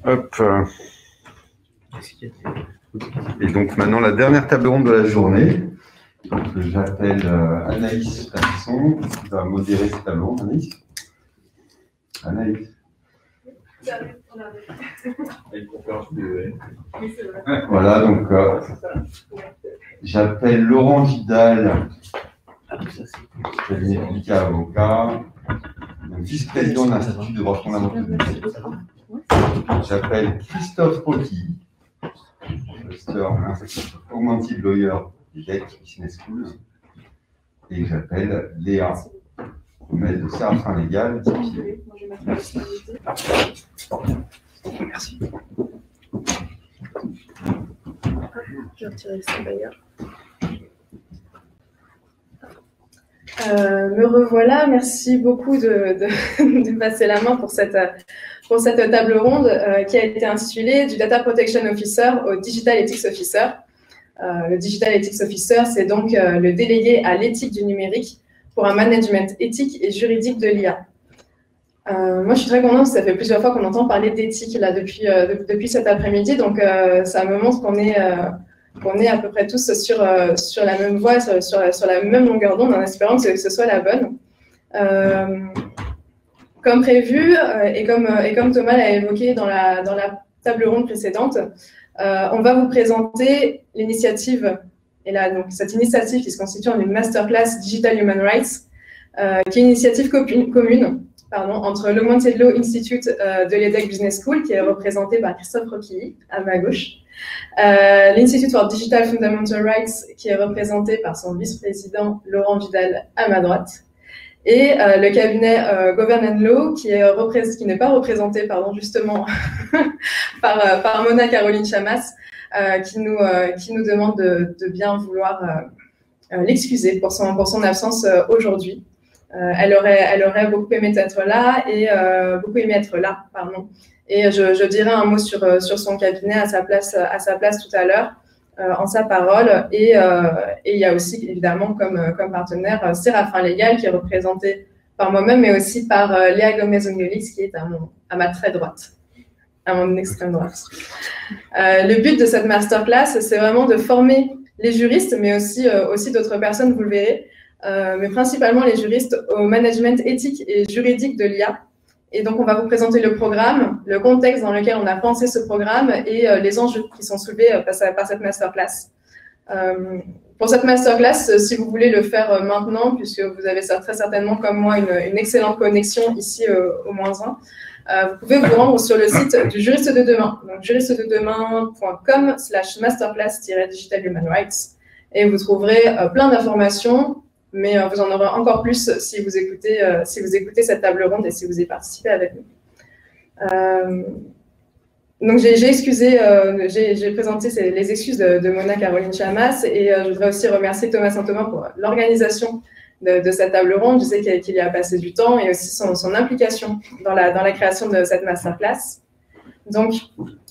Hop. Et donc maintenant la dernière table ronde de la journée. J'appelle Anaïs Tasson qui va modérer cette table ronde. Anaïs. Voilà, donc j'appelle Laurent Vidal, cabinet avocat, avocat, vice-président de l'Institut de droit fondamental. J'appelle Christophe Rocky, augmented lawyer du Business School. Et j'appelle Léa, maître de Séraphin Légal. Merci. Merci. Je vais retirer ça d'ailleurs. Me revoilà, merci beaucoup de passer la main pour cette table ronde qui a été intitulée du Data Protection Officer au Digital Ethics Officer. Le Digital Ethics Officer, c'est donc le délégué à l'éthique du numérique pour un management éthique et juridique de l'IA. Moi, je suis très contente, ça fait plusieurs fois qu'on entend parler d'éthique là depuis cet après-midi, donc ça me montre qu'on est à peu près tous sur la même voie, sur la même longueur d'onde, en espérant que ce soit la bonne. Comme prévu, et comme Thomas l'a évoqué dans la table ronde précédente, on va vous présenter l'initiative, et là, donc, cette initiative qui se constitue en une masterclass Digital Human Rights, qui est une initiative commune entre l'Augmented Law Institute de l'EDHEC Business School, qui est représenté par Christophe Roquilly, à ma gauche, l'Institute for Digital Fundamental Rights, qui est représenté par son vice-président Laurent Vidal, à ma droite, et le cabinet Govern & Law, qui n'est pas représenté, justement, par Mona Caroline Chamas, qui nous demande de bien vouloir l'excuser pour son absence aujourd'hui. Elle aurait beaucoup aimé être là et Et je dirai un mot sur son cabinet à sa place tout à l'heure, en sa parole. Et il y a aussi, évidemment, comme partenaire, Séraphin Légal, qui est représenté par moi-même, mais aussi par Léa Gomez-Ongolix, qui est à ma très droite, à mon extrême droite. Le but de cette masterclass, c'est vraiment de former les juristes, mais aussi d'autres personnes, vous le verrez, mais principalement les juristes au management éthique et juridique de l'IA. Et donc, on va vous présenter le programme, le contexte dans lequel on a pensé ce programme et les enjeux qui sont soulevés par cette masterclass. Pour cette masterclass, si vous voulez le faire maintenant, puisque vous avez très certainement, comme moi, une excellente connexion ici au -1, vous pouvez vous rendre sur le site du Juriste de Demain, donc juristededemain.com/masterclass-digital human rights, et vous trouverez plein d'informations, mais vous en aurez encore plus si vous écoutez cette table ronde et si vous y participez avec nous. Donc j'ai présenté les excuses de Mona Caroline Chamas, et je voudrais aussi remercier Thomas Saint-Thomas pour l'organisation de cette table ronde. Je sais qu'il y a passé du temps et aussi son implication dans la création de cette masterclass. Donc,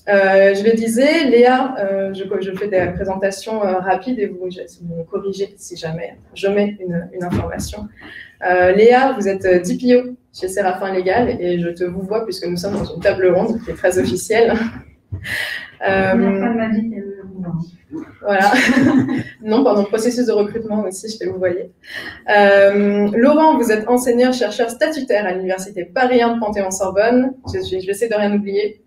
je le disais, Léa, je fais des présentations rapides et vous me corrigez si jamais je mets une information. Léa, vous êtes DPO chez Séraphin Légal et je te vous vois puisque nous sommes dans une table ronde qui est très officielle. Voilà. Non, pendant le processus de recrutement aussi, je te vous voyez. Laurent, vous êtes enseignant-chercheur statutaire à l'Université Paris 1 de Panthéon-Sorbonne. Je vais essayer de rien oublier.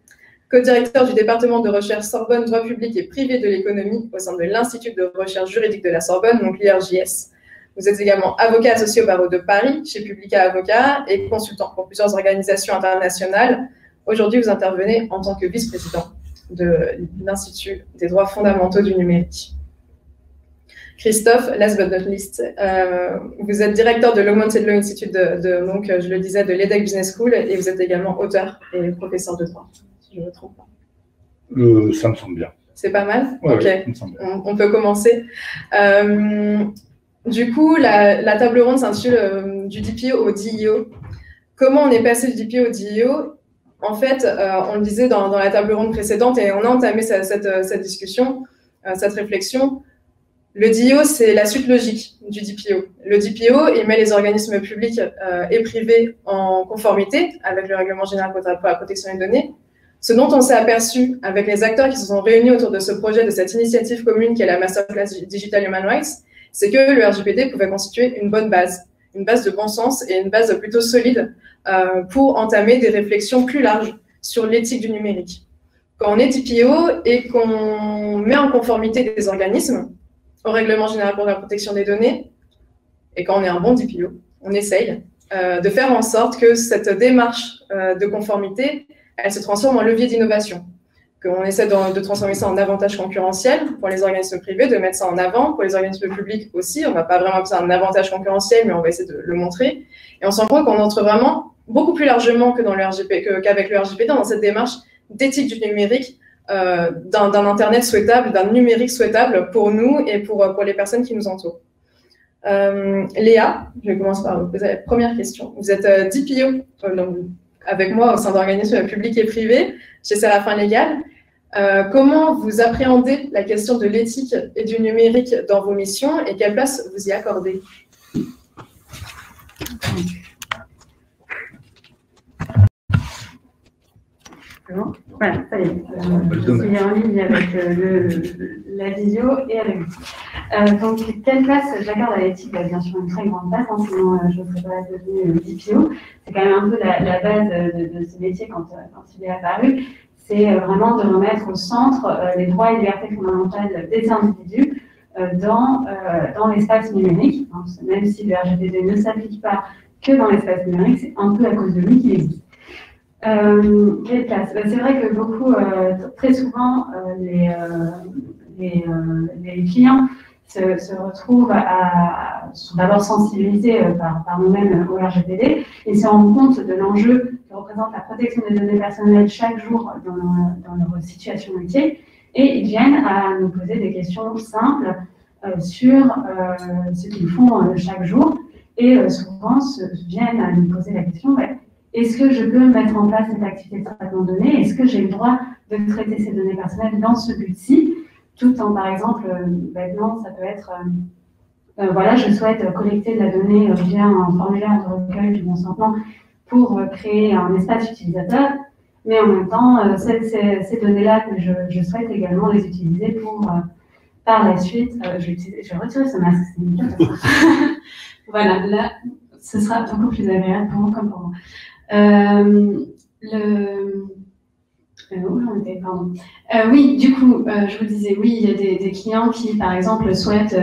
Co-directeur du département de recherche Sorbonne, droit public et privé de l'économie au sein de l'Institut de recherche juridique de la Sorbonne, donc l'IRJS. Vous êtes également avocat associé au barreau de Paris, chez Publica Avocat, et consultant pour plusieurs organisations internationales. Aujourd'hui, vous intervenez en tant que vice-président de l'Institut des droits fondamentaux du numérique. Christophe, last but not least, vous êtes directeur de l'Augmented Law Institute donc, je le disais, de l'EDHEC Business School, et vous êtes également auteur et professeur de droit. Si je ne me trompe pas. Ça me semble bien. C'est pas mal? Ouais, ok, ouais, on peut commencer. Du coup, la table ronde s'intitule du DPO au DEO. Comment on est passé du DPO au DEO? En fait, on le disait dans la table ronde précédente, et on a entamé cette discussion, cette réflexion. Le DEO, c'est la suite logique du DPO. Le DPO, il met les organismes publics et privés en conformité avec le Règlement général pour la protection des données. Ce dont on s'est aperçu avec les acteurs qui se sont réunis autour de ce projet, de cette initiative commune qui est la Masterclass Digital Human Rights, c'est que le RGPD pouvait constituer une bonne base de bon sens et une base plutôt solide pour entamer des réflexions plus larges sur l'éthique du numérique. Quand on est DPO et qu'on met en conformité des organismes au Règlement général pour la protection des données, et quand on est un bon DPO, on essaye de faire en sorte que cette démarche de conformité, elle se transforme en levier d'innovation. Qu'on essaie de transformer ça en avantage concurrentiel pour les organismes privés, de mettre ça en avant, pour les organismes publics aussi. On ne va pas vraiment appeler ça un avantage concurrentiel, mais on va essayer de le montrer. Et on se rend compte qu'on entre vraiment beaucoup plus largement que dans le qu'avec le RGPD dans cette démarche d'éthique du numérique, d'un Internet souhaitable, d'un numérique souhaitable pour nous et pour les personnes qui nous entourent. Léa, je vais commencer par vous poser la première question. Vous êtes DPO, donc, avec moi au sein d'organismes publics et privés, chez Séraphin Légal. Comment vous appréhendez la question de l'éthique et du numérique dans vos missions et quelle place vous y accordez? Voilà, ça y est. Je suis en ligne avec la visio et avec vous. Donc, quelle place j'accorde à l'éthique? Bien sûr, une très grande place, hein, sinon je ne serais pas devenue DPO. C'est quand même un peu la base de ce métier quand il est apparu. C'est vraiment de remettre au centre les droits et libertés fondamentales des individus dans l'espace numérique. Hein, même si le RGPD ne s'applique pas que dans l'espace numérique, c'est un peu à cause de lui qu'il existe. Quelle place? C'est vrai que beaucoup, très souvent, les clients se retrouvent sont d'abord sensibilisés par nous-mêmes au RGPD et se rendent compte de l'enjeu que représente la protection des données personnelles chaque jour dans leur situation métier et ils viennent à nous poser des questions simples sur ce qu'ils font chaque jour et souvent viennent à nous poser la question est-ce que je peux mettre en place cette activité de traitement de données? Est-ce que j'ai le droit de traiter ces données personnelles dans ce but-ci? Tout en, par exemple, maintenant, ça peut être, voilà, je souhaite collecter de la donnée via un formulaire de recueil du consentement pour créer un espace utilisateur, mais en même temps, ces données-là que je souhaite également les utiliser pour, par la suite, je vais retirer ce masque, c'est nickel. Voilà, là, ce sera beaucoup plus agréable pour vous comme pour moi. Oui, du coup, je vous disais, oui, il y a des clients qui, par exemple, souhaitent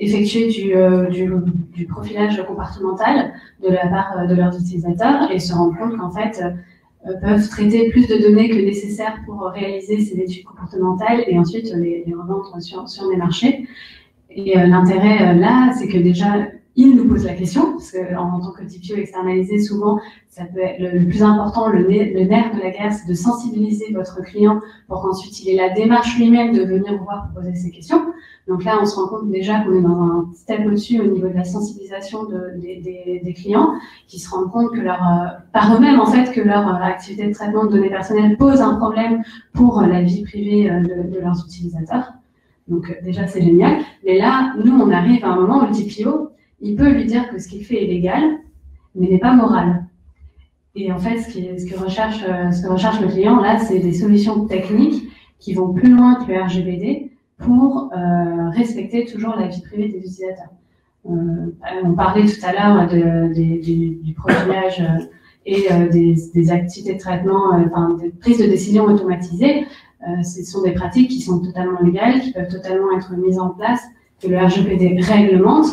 effectuer du profilage comportemental de la part de leurs utilisateurs et se rendent compte qu'en fait, peuvent traiter plus de données que nécessaire pour réaliser ces études comportementales et ensuite les revendre sur des marchés. Et l'intérêt là, c'est que déjà, ils nous posent la question, parce qu'en tant que DPO externalisé, souvent, ça peut être le plus important, le nerf de la guerre, c'est de sensibiliser votre client pour qu'ensuite il ait la démarche lui-même de venir vous voir pour poser ses questions. Donc là, on se rend compte déjà qu'on est dans un step au-dessus au niveau de la sensibilisation des clients, qui se rendent compte que par eux-mêmes, en fait, que leur activité de traitement de données personnelles pose un problème pour la vie privée de leurs utilisateurs. Donc déjà, c'est génial. Mais là, nous, on arrive à un moment où le DPO, il peut lui dire que ce qu'il fait est légal, mais n'est pas moral. Et en fait, ce que recherche le client, là, c'est des solutions techniques qui vont plus loin que le RGPD pour respecter toujours la vie privée des utilisateurs. On parlait tout à l'heure du profilage et des activités de traitement, des prises de décision automatisées. Ce sont des pratiques qui sont totalement légales, qui peuvent totalement être mises en place, que le RGPD réglemente,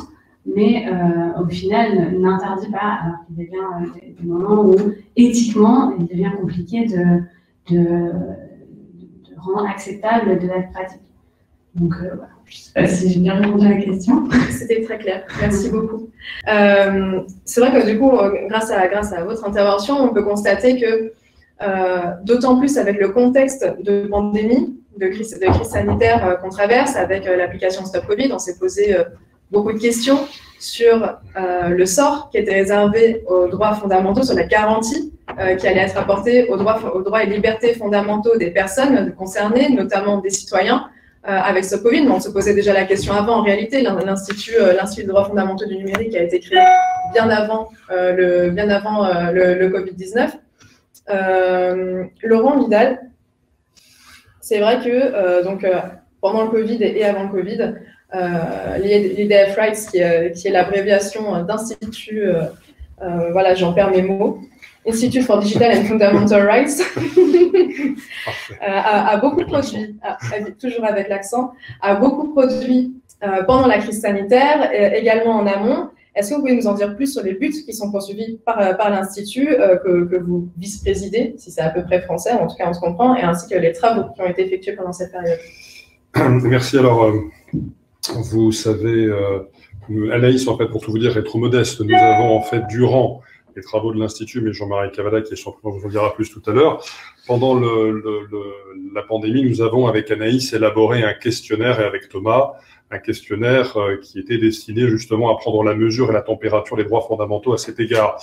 mais au final n'interdit pas, alors qu'il y a des moments où éthiquement il devient compliqué de rendre acceptable de la pratique. Donc voilà, je ne sais pas si j'ai bien répondu à la question. C'était très clair, merci beaucoup. C'est vrai que du coup, grâce à votre intervention, on peut constater que d'autant plus avec le contexte de pandémie, de crise sanitaire qu'on traverse, avec l'application Stop Covid, on s'est posé beaucoup de questions sur le sort qui était réservé aux droits fondamentaux, sur la garantie qui allait être apportée aux droits et libertés fondamentaux des personnes concernées, notamment des citoyens, avec ce Covid. Mais on se posait déjà la question avant. En réalité, l'Institut des droits fondamentaux du numérique a été créé bien avant le Covid-19. Laurent Vidal, c'est vrai que pendant le Covid et avant le Covid, l'IDF Rights, qui est l'abréviation d'Institut, voilà, j'en perds mes mots, Institute for Digital and Fundamental Rights, a beaucoup produit, toujours avec l'accent, a beaucoup produit pendant la crise sanitaire, également en amont. Est-ce que vous pouvez nous en dire plus sur les buts qui sont poursuivis par l'Institut que vous vice-présidez, si c'est à peu près français, en tout cas on se comprend, et ainsi que les travaux qui ont été effectués pendant cette période? Merci. Alors, vous savez, Anaïs, en fait, pour tout vous dire, est trop modeste. Nous avons, en fait, durant les travaux de l'Institut, mais Jean-Marie Cavada, qui est champion, vous en dira plus tout à l'heure, pendant la pandémie, nous avons, avec Anaïs, élaboré un questionnaire, et avec Thomas, un questionnaire qui était destiné justement à prendre la mesure et la température des droits fondamentaux à cet égard.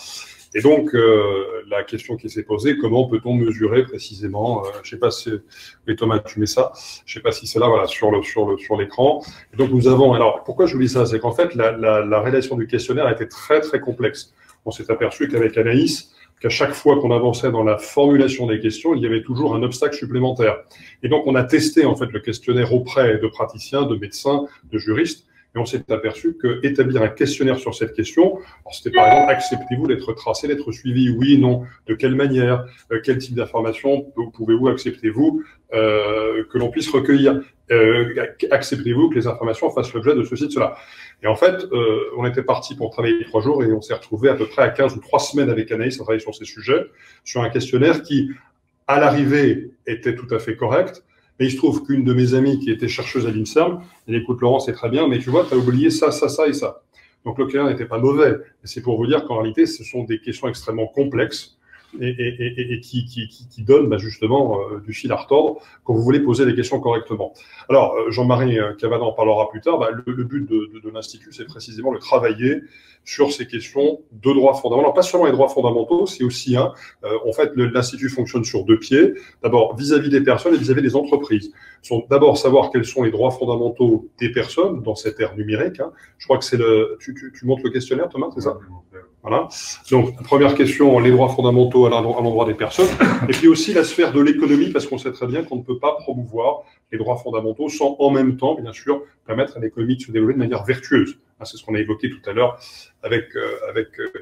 Et donc, la question qui s'est posée, comment peut-on mesurer précisément, je sais pas si, oui, Thomas, tu mets ça, je sais pas si c'est là, voilà, sur l'écran. Et donc, nous avons, alors, pourquoi je vous dis ça? C'est qu'en fait, la rédaction du questionnaire a été très, très complexe. On s'est aperçu qu'avec Anaïs, qu'à chaque fois qu'on avançait dans la formulation des questions, il y avait toujours un obstacle supplémentaire. Et donc, on a testé, en fait, le questionnaire auprès de praticiens, de médecins, de juristes, et on s'est aperçu que établir un questionnaire sur cette question, c'était par exemple, acceptez-vous d'être tracé, d'être suivi? Oui, non. De quelle manière? Quel type d'informations pouvez-vous, acceptez-vous que l'on puisse recueillir? Acceptez-vous que les informations fassent l'objet de ceci, de cela? Et en fait, on était parti pour travailler 3 jours et on s'est retrouvé à peu près à 15 ou 3 semaines avec Anaïs à travailler sur ces sujets, sur un questionnaire qui, à l'arrivée, était tout à fait correct. Mais il se trouve qu'une de mes amies qui était chercheuse à l'INSERM, elle dit, écoute Laurent, c'est très bien, mais tu vois, tu as oublié ça, ça, ça et ça. Donc le questionnaire n'était pas mauvais. Mais c'est pour vous dire qu'en réalité, ce sont des questions extrêmement complexes et qui donnent justement du fil à retordre quand vous voulez poser les questions correctement. Alors, Jean-Marie Cavada en parlera plus tard. Le but de l'Institut, c'est précisément de travailler sur ces questions de droits fondamentaux. Alors, pas seulement les droits fondamentaux, c'est aussi en fait, l'Institut fonctionne sur 2 pieds. D'abord, vis-à-vis des personnes et vis-à-vis des entreprises. D'abord, savoir quels sont les droits fondamentaux des personnes dans cette ère numérique. Je crois que c'est le... Tu montres le questionnaire, Thomas, c'est ça? Voilà. Donc, première question, les droits fondamentaux à l'endroit des personnes. Et puis aussi la sphère de l'économie, parce qu'on sait très bien qu'on ne peut pas promouvoir les droits fondamentaux sans, en même temps, bien sûr, permettre à l'économie de se développer de manière vertueuse. C'est ce qu'on a évoqué tout à l'heure avec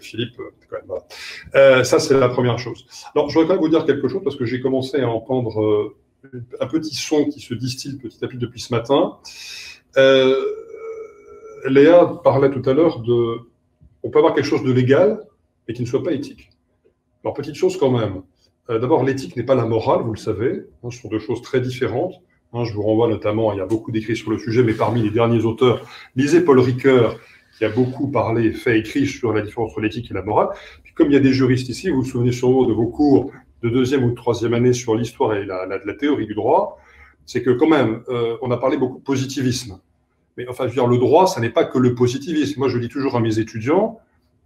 Philippe. Voilà. Ça, c'est la première chose. Alors, je voudrais quand même vous dire quelque chose, parce que j'ai commencé à entendre un petit son qui se distille petit à petit depuis ce matin. Léa parlait tout à l'heure de... On peut avoir quelque chose de légal, mais qui ne soit pas éthique. Alors, petite chose quand même. D'abord, l'éthique n'est pas la morale, vous le savez. Ce sont 2 choses très différentes. Je vous renvoie notamment, il y a beaucoup d'écrits sur le sujet, mais parmi les derniers auteurs, lisez Paul Ricoeur, qui a beaucoup parlé, écrit sur la différence entre l'éthique et la morale. Puis comme il y a des juristes ici, vous vous souvenez sûrement de vos cours de 2e ou de 3e année sur l'histoire et la théorie du droit, c'est que quand même, on a parlé beaucoup de positivisme. Mais enfin, je veux dire, le droit, ça n'est pas que le positivisme. Moi, je dis toujours à mes étudiants,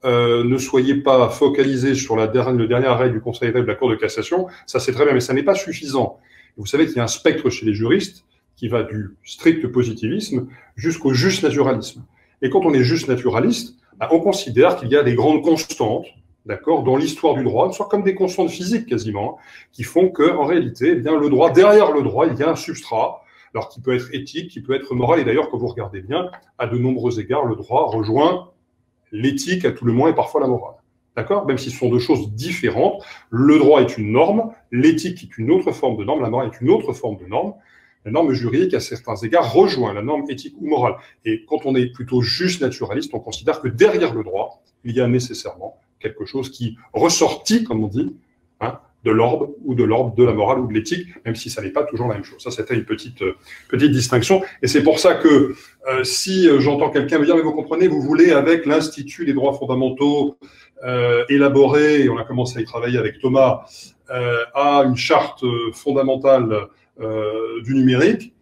ne soyez pas focalisés sur le dernier arrêt du Conseil d'État de la Cour de cassation. Ça, c'est très bien, mais ça n'est pas suffisant. Et vous savez qu'il y a un spectre chez les juristes qui va du strict positivisme jusqu'au juste naturalisme. Et quand on est juste naturaliste, on considère qu'il y a des grandes constantes, d'accord, dans l'histoire du droit, soit comme des constantes physiques quasiment, qui font que, en réalité, eh bien, le droit, derrière le droit, il y a un substrat. Alors, qui peut être éthique, qui peut être moral, et d'ailleurs, quand vous regardez bien, à de nombreux égards, le droit rejoint l'éthique, à tout le moins, et parfois la morale. D'accord? Même si ce sont 2 choses différentes, le droit est une norme, l'éthique est une autre forme de norme, la morale est une autre forme de norme. La norme juridique, à certains égards, rejoint la norme éthique ou morale. Et quand on est plutôt juste naturaliste, on considère que derrière le droit, il y a nécessairement quelque chose qui ressortit, comme on dit, de l'ordre ou de l'ordre de la morale ou de l'éthique, même si ça n'est pas toujours la même chose. Ça, c'était une petite distinction. Et c'est pour ça que si j'entends quelqu'un me dire, mais vous comprenez, vous voulez, avec l'Institut des droits fondamentaux, élaborer, et on a commencé à y travailler avec Thomas, à une charte fondamentale du numérique,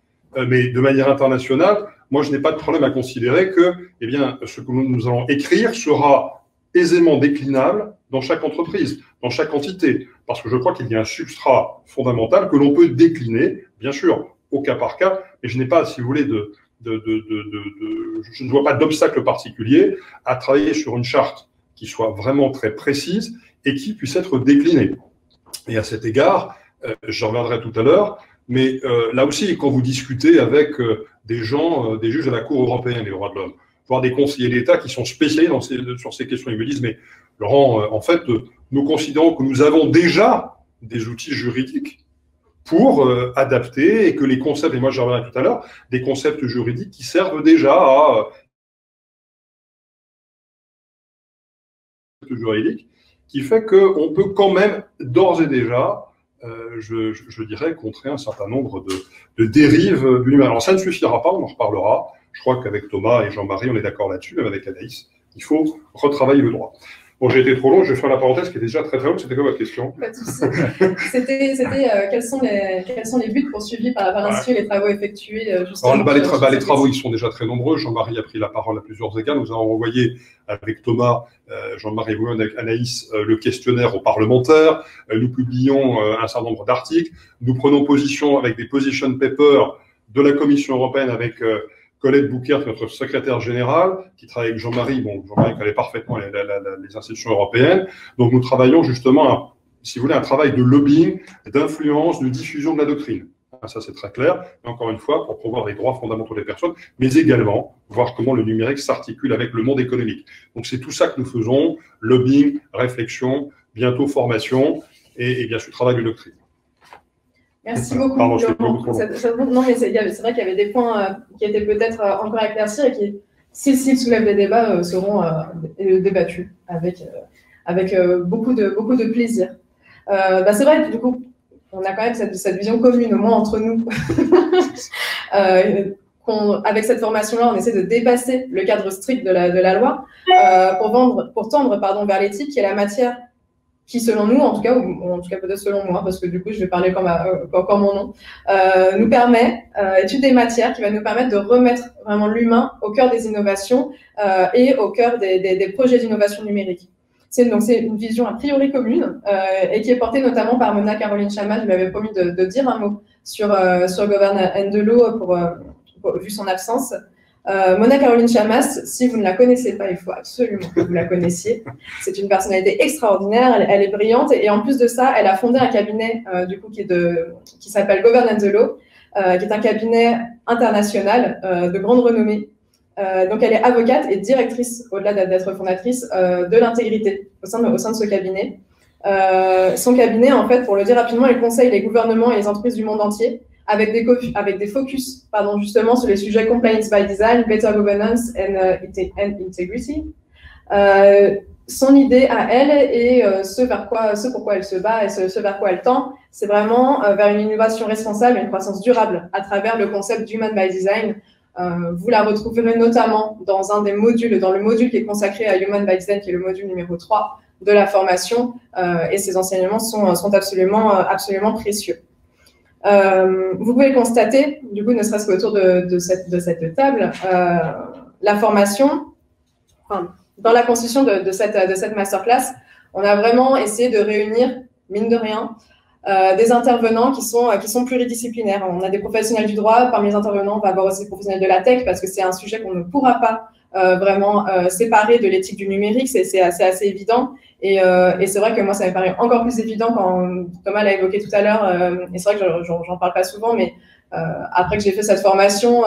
mais de manière internationale, moi, je n'ai pas de problème à considérer que, eh bien, ce que nous allons écrire sera aisément déclinable dans chaque entreprise, dans chaque entité, parce que je crois qu'il y a un substrat fondamental que l'on peut décliner, bien sûr, au cas par cas, mais je n'ai pas, si vous voulez, je ne vois pas d'obstacle particulier à travailler sur une charte qui soit vraiment très précise et qui puisse être déclinée. Et à cet égard, j'en reviendrai tout à l'heure, Mais là aussi, quand vous discutez avec des gens, des juges de la Cour européenne des droits de l'homme, voire des conseillers d'État qui sont spécialisés sur ces questions, ils me disent, mais Laurent, en fait, nous considérons que nous avons déjà des outils juridiques pour adapter et que les concepts, et moi j'en reviendrai tout à l'heure, des concepts juridiques qui servent déjà à juridique, qui fait qu'on peut quand même d'ores et déjà, je dirais, contrer un certain nombre de dérives du numérique. Alors ça ne suffira pas, on en reparlera. Je crois qu'avec Thomas et Jean-Marie, on est d'accord là-dessus, même avec Anaïs, il faut retravailler le droit. Bon, j'ai été trop long, je vais faire la parenthèse qui était déjà très très longue. C'était quoi votre question? Pas de souci. C'était quels sont les buts poursuivis par l'Institut et les travaux effectués justement. Alors, les travaux, ils sont déjà très nombreux. Jean-Marie a pris la parole à plusieurs égards. Nous avons envoyé avec Thomas, Jean-Marie et vous-même, avec Anaïs, le questionnaire aux parlementaires. Nous publions un certain nombre d'articles. Nous prenons position avec des position papers de la Commission européenne avec Colette Bouquer, notre secrétaire général, qui travaille avec Jean-Marie. Bon, Jean-Marie connaît parfaitement les institutions européennes. Donc, nous travaillons justement, si vous voulez, un travail de lobbying, d'influence, de diffusion de la doctrine. Ça, c'est très clair. Et encore une fois, pour promouvoir les droits fondamentaux des personnes, mais également voir comment le numérique s'articule avec le monde économique. Donc, c'est tout ça que nous faisons, lobbying, réflexion, bientôt formation et bien sûr, travail de doctrine. Merci beaucoup. Pardon, non, mais c'est vrai qu'il y avait des points qui étaient peut-être encore à éclaircir et qui, s'ils soulèvent des débats, seront débattus avec beaucoup de plaisir. C'est vrai, du coup, on a quand même cette vision commune, au moins entre nous. Avec cette formation-là, on essaie de dépasser le cadre strict de la loi pour tendre vers l'éthique, qui est la matière qui, selon nous, en tout cas, ou en tout cas peut-être selon moi, parce que du coup, je vais parler comme mon nom, nous permet, étude des matières, qui va nous permettre de remettre vraiment l'humain au cœur des innovations et au cœur des projets d'innovation numérique. C'est une vision a priori commune et qui est portée notamment par Mona Caroline Chamas. Je lui avais promis de dire un mot sur Govern and the Law vu son absence. Mona Caroline Chamas, si vous ne la connaissez pas, il faut absolument que vous la connaissiez. C'est une personnalité extraordinaire, elle est brillante et en plus de ça, elle a fondé un cabinet qui s'appelle Govern and the Law, qui est un cabinet international de grande renommée. Donc elle est avocate et directrice, au-delà d'être fondatrice, de l'intégrité au sein de ce cabinet. Son cabinet, en fait, pour le dire rapidement, il conseille les gouvernements et les entreprises du monde entier avec des focus justement sur les sujets compliance by design, better governance and integrity. Son idée à elle et ce pourquoi elle se bat et ce vers quoi elle tend, c'est vraiment vers une innovation responsable et une croissance durable à travers le concept d'human by design. Vous la retrouverez notamment dans le module qui est consacré à Human by Design, qui est le module numéro 3 de la formation, et ces enseignements sont absolument précieux. Vous pouvez constater, du coup, ne serait-ce qu'autour de cette table, la formation, dans la constitution de cette masterclass, on a vraiment essayé de réunir, mine de rien, des intervenants qui sont pluridisciplinaires. On a des professionnels du droit, parmi les intervenants, on va avoir aussi des professionnels de la tech, parce que c'est un sujet qu'on ne pourra pas vraiment séparer de l'éthique du numérique, c'est assez évident. Et c'est vrai que moi, ça me paraît encore plus évident quand Thomas l'a évoqué tout à l'heure, et c'est vrai que j'en parle pas souvent, mais après que j'ai fait cette formation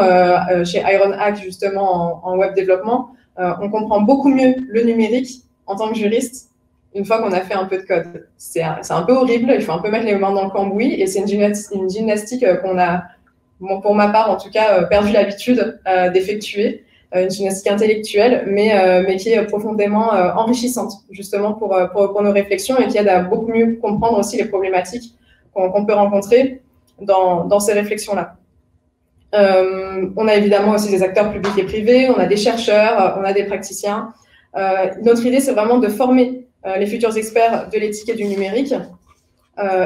chez Ironhack, justement, en web développement, on comprend beaucoup mieux le numérique en tant que juriste une fois qu'on a fait un peu de code. C'est un peu horrible, il faut un peu mettre les mains dans le cambouis, et c'est une gymnastique qu'on a, pour ma part en tout cas, perdu l'habitude d'effectuer, une gymnastique intellectuelle, mais qui est profondément enrichissante, justement pour nos réflexions, et qui aide à beaucoup mieux comprendre aussi les problématiques qu'on peut rencontrer dans ces réflexions-là. On a évidemment aussi des acteurs publics et privés, on a des chercheurs, on a des praticiens. Notre idée, c'est vraiment de former les futurs experts de l'éthique et du numérique,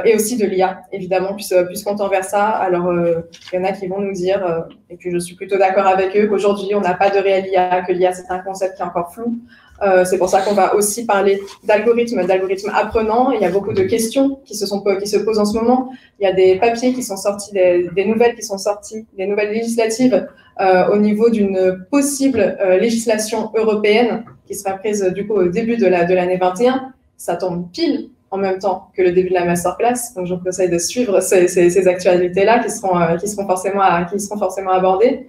et aussi de l'IA, évidemment, puisqu'on tend vers ça. Alors, il y en a qui vont nous dire, et puis je suis plutôt d'accord avec eux, qu'aujourd'hui, on n'a pas de réel IA, que l'IA, c'est un concept qui est encore flou. C'est pour ça qu'on va aussi parler d'algorithmes apprenants. Il y a beaucoup de questions qui se posent en ce moment. Il y a des papiers qui sont sortis, des nouvelles qui sont sorties, des nouvelles législatives au niveau d'une possible législation européenne qui sera prise du coup au début de l'année 21. Ça tombe pile en même temps que le début de la masterclass. Donc, je vous conseille de suivre ces actualités-là qui seront forcément abordées.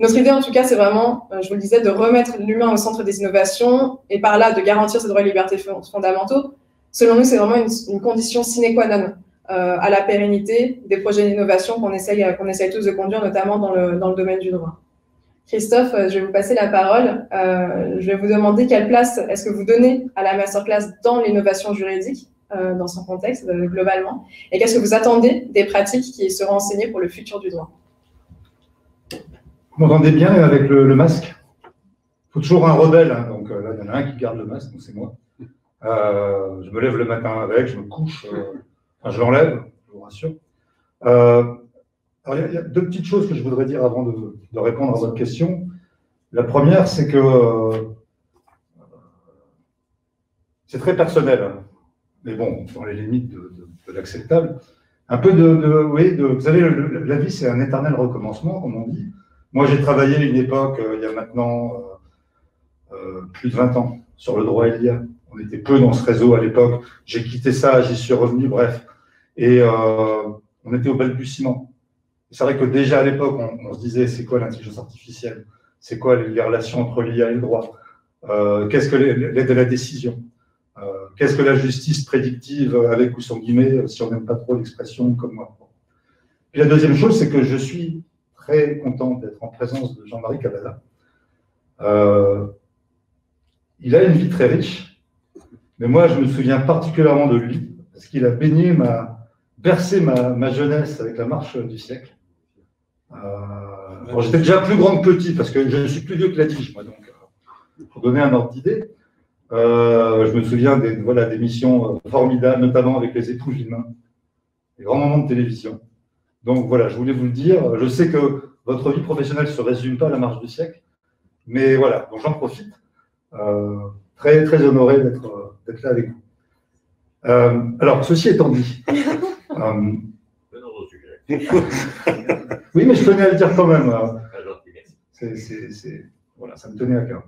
Notre idée, en tout cas, c'est vraiment, je vous le disais, de remettre l'humain au centre des innovations et par là, de garantir ses droits et libertés fondamentaux. Selon nous, c'est vraiment une condition sine qua non à la pérennité des projets d'innovation qu'on essaye tous de conduire, notamment dans le domaine du droit. Christophe, je vais vous passer la parole. Je vais vous demander quelle place est-ce que vous donnez à la masterclass dans l'innovation juridique, dans son contexte globalement, et qu'est-ce que vous attendez des pratiques qui seront enseignées pour le futur du droit? Vous m'entendez bien avec le masque? Il faut toujours un rebelle, hein, donc là, il y en a un qui garde le masque, donc c'est moi. Je me lève le matin avec, je me couche, je l'enlève, je vous rassure. Alors, il y a deux petites choses que je voudrais dire avant de répondre à votre question. La première, c'est que c'est très personnel, hein, mais bon, dans les limites de l'acceptable. Un peu vous savez, la vie, c'est un éternel recommencement, comme on dit. Moi, j'ai travaillé à une époque, il y a maintenant plus de 20 ans, sur le droit LIA. On était peu dans ce réseau à l'époque. J'ai quitté ça, j'y suis revenu, bref. Et on était au balbutiement. C'est vrai que déjà à l'époque, on se disait, c'est quoi l'intelligence artificielle? C'est quoi les relations entre l'IA et le droit? Qu'est-ce que l'aide à la décision? Qu'est-ce que la justice prédictive, avec ou sans guillemets, si on n'aime pas trop l'expression comme moi? Puis la deuxième chose, c'est que je suis très content d'être en présence de Jean-Marie Cavada. Il a une vie très riche, mais moi, je me souviens particulièrement de lui, parce qu'il a bercé ma jeunesse avec la marche du siècle. J'étais déjà plus grand que petit, parce que je suis plus vieux que la tige, moi, donc, pour donner un ordre d'idée. Je me souviens des missions formidables, notamment avec les époux Villemin, des grands moments de télévision. Donc voilà, je voulais vous le dire. Je sais que votre vie professionnelle ne se résume pas à la marche du siècle, mais voilà, donc j'en profite. Très, très honoré d'être là avec vous. Alors, ceci étant dit, oui, mais je tenais à le dire quand même. Voilà, ça me tenait à cœur.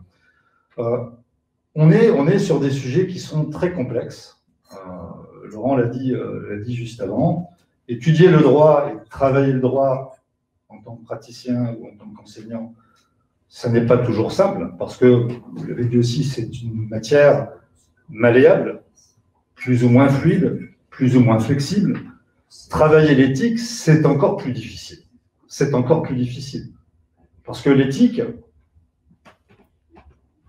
On est sur des sujets qui sont très complexes. Laurent l'a dit juste avant. Étudier le droit et travailler le droit en tant que praticien ou en tant qu'enseignant, ça n'est pas toujours simple, parce que, vous l'avez dit aussi, c'est une matière malléable, plus ou moins fluide, plus ou moins flexible. Travailler l'éthique, c'est encore plus difficile. C'est encore plus difficile. Parce que l'éthique,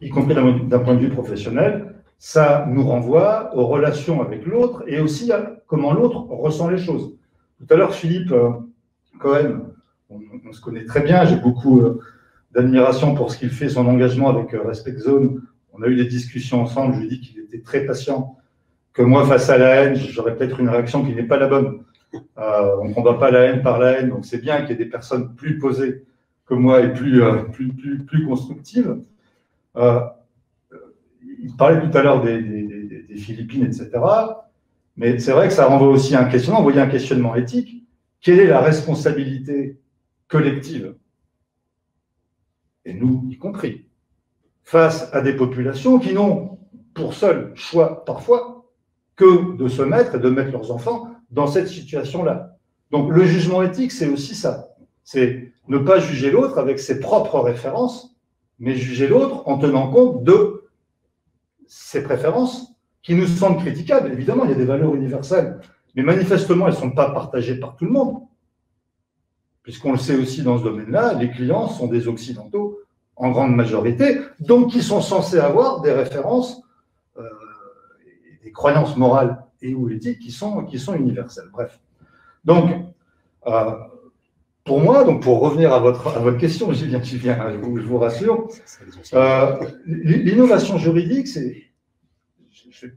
y compris d'un point de vue professionnel, ça nous renvoie aux relations avec l'autre et aussi à comment l'autre ressent les choses. Tout à l'heure, Philippe Cohen, on se connaît très bien, j'ai beaucoup d'admiration pour ce qu'il fait, son engagement avec Respect Zone. On a eu des discussions ensemble, je lui ai dit qu'il était très patient, que moi, face à la haine, j'aurais peut-être une réaction qui n'est pas la bonne. On ne combat pas la haine par la haine, donc c'est bien qu'il y ait des personnes plus posées que moi et plus constructives. Il parlait tout à l'heure des Philippines, etc. Mais c'est vrai que ça renvoie aussi à un questionnement, vous voyez, un questionnement éthique. Quelle est la responsabilité collective, et nous y compris, face à des populations qui n'ont pour seul choix parfois que de se mettre et de mettre leurs enfants dans cette situation-là. Donc le jugement éthique, c'est aussi ça. C'est ne pas juger l'autre avec ses propres références, mais juger l'autre en tenant compte de ses préférences qui nous semblent critiquables. Évidemment, il y a des valeurs universelles, mais manifestement, elles ne sont pas partagées par tout le monde. Puisqu'on le sait aussi dans ce domaine-là, les clients sont des Occidentaux en grande majorité, donc qui sont censés avoir des références, des croyances morales et ou éthiques qui sont universelles. Bref. Donc, pour moi, donc pour revenir à votre question, j'y viens, je vous rassure, l'innovation juridique, je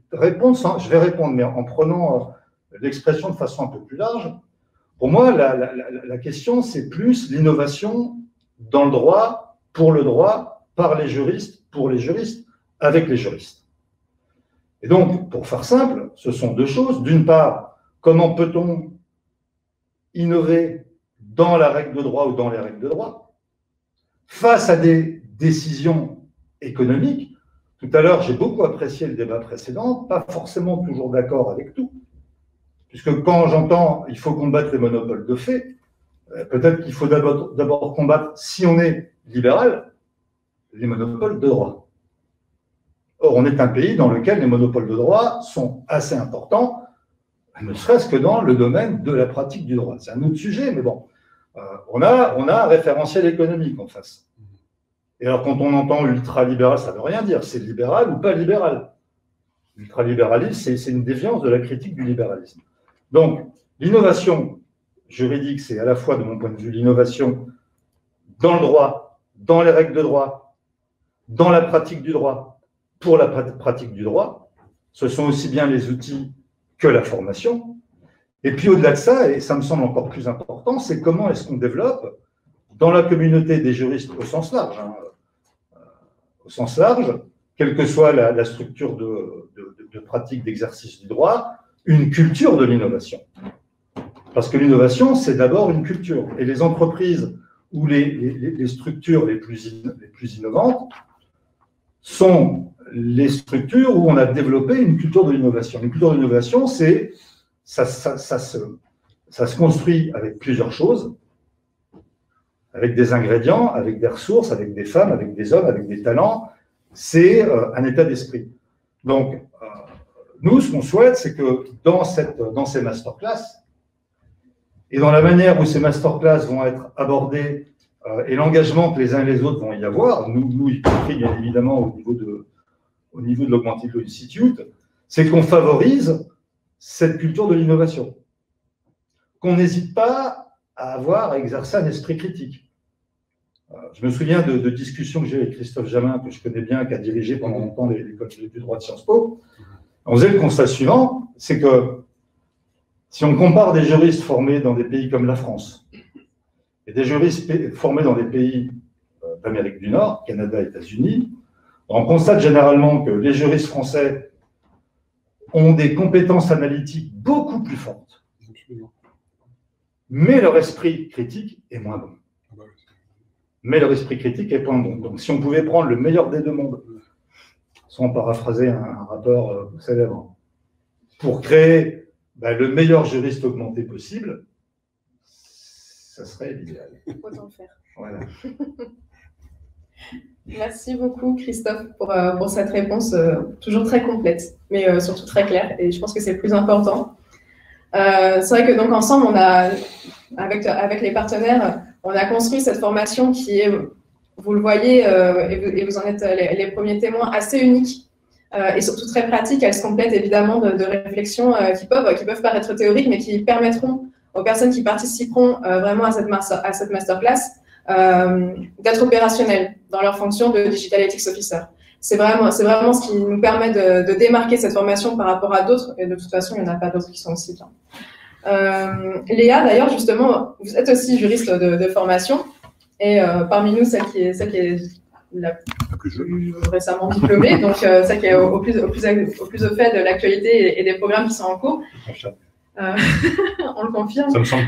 vais répondre, mais en prenant l'expression de façon un peu plus large. Pour moi, la question, c'est plus l'innovation dans le droit, pour le droit, par les juristes, pour les juristes, avec les juristes. Et donc, pour faire simple, ce sont deux choses. D'une part, comment peut-on innover dans la règle de droit ou dans les règles de droit face à des décisions économiques? Tout à l'heure, j'ai beaucoup apprécié le débat précédent, pas forcément toujours d'accord avec tout, puisque quand j'entends il faut combattre les monopoles de fait, peut-être qu'il faut d'abord combattre, si on est libéral, les monopoles de droit. Or, on est un pays dans lequel les monopoles de droit sont assez importants, ne serait-ce que dans le domaine de la pratique du droit. C'est un autre sujet, mais bon, on a un référentiel économique en face. Et alors, quand on entend ultralibéral, ça ne veut rien dire. C'est libéral ou pas libéral. L'ultralibéralisme, c'est une déviance de la critique du libéralisme. Donc, l'innovation juridique, c'est à la fois, de mon point de vue, l'innovation dans le droit, dans les règles de droit, dans la pratique du droit, pour la pratique du droit. Ce sont aussi bien les outils que la formation. Et puis, au-delà de ça, et ça me semble encore plus important, c'est comment est-ce qu'on développe, dans la communauté des juristes au sens large, au sens large, quelle que soit la structure de pratique d'exercice du droit, une culture de l'innovation. Parce que l'innovation, c'est d'abord une culture. Et les entreprises ou les structures les plus innovantes sont les structures où on a développé une culture de l'innovation. Une culture de l'innovation, ça se construit avec plusieurs choses, avec des ingrédients, avec des ressources, avec des femmes, avec des hommes, avec des talents. C'est un état d'esprit. Donc, nous, ce qu'on souhaite, c'est que dans ces masterclass, et dans la manière où ces masterclass vont être abordées, et l'engagement que les uns et les autres vont y avoir, nous y compris bien évidemment au niveau de l'Augmented Law Institute, c'est qu'on favorise cette culture de l'innovation. Qu'on n'hésite pas à exercer un esprit critique. Je me souviens de discussions que j'ai avec Christophe Jamin, que je connais bien, qui a dirigé pendant longtemps l'école du droit de Sciences Po. On faisait le constat suivant, c'est que si on compare des juristes formés dans des pays comme la France et des juristes formés dans des pays d'Amérique du Nord, Canada, États-Unis, on constate généralement que les juristes français ont des compétences analytiques beaucoup plus fortes, mais leur esprit critique est moins bon. Donc, si on pouvait prendre le meilleur des deux mondes, sans paraphraser un rapport célèbre, pour créer le meilleur juriste augmenté possible, ça serait l'idéal. Autant le faire. Voilà. Merci beaucoup, Christophe, pour cette réponse toujours très complète, mais surtout très claire. Et je pense que c'est le plus important. C'est vrai que donc ensemble, on a, avec les partenaires, on a construit cette formation qui est, vous le voyez, et vous en êtes les premiers témoins, assez unique et surtout très pratique. Elle se complète évidemment de réflexions qui peuvent paraître théoriques, mais qui permettront aux personnes qui participeront vraiment à cette masterclass d'être opérationnelles dans leur fonction de Digital Ethics Officer. C'est vraiment ce qui nous permet de démarquer cette formation par rapport à d'autres, et de toute façon, il n'y en a pas d'autres qui sont aussi bien. Léa, d'ailleurs, justement, vous êtes aussi juriste de formation, et parmi nous, celle qui est la plus récemment diplômée, donc celle qui est au plus au fait de l'actualité et des programmes qui sont en cours. On le confirme. Ça me semble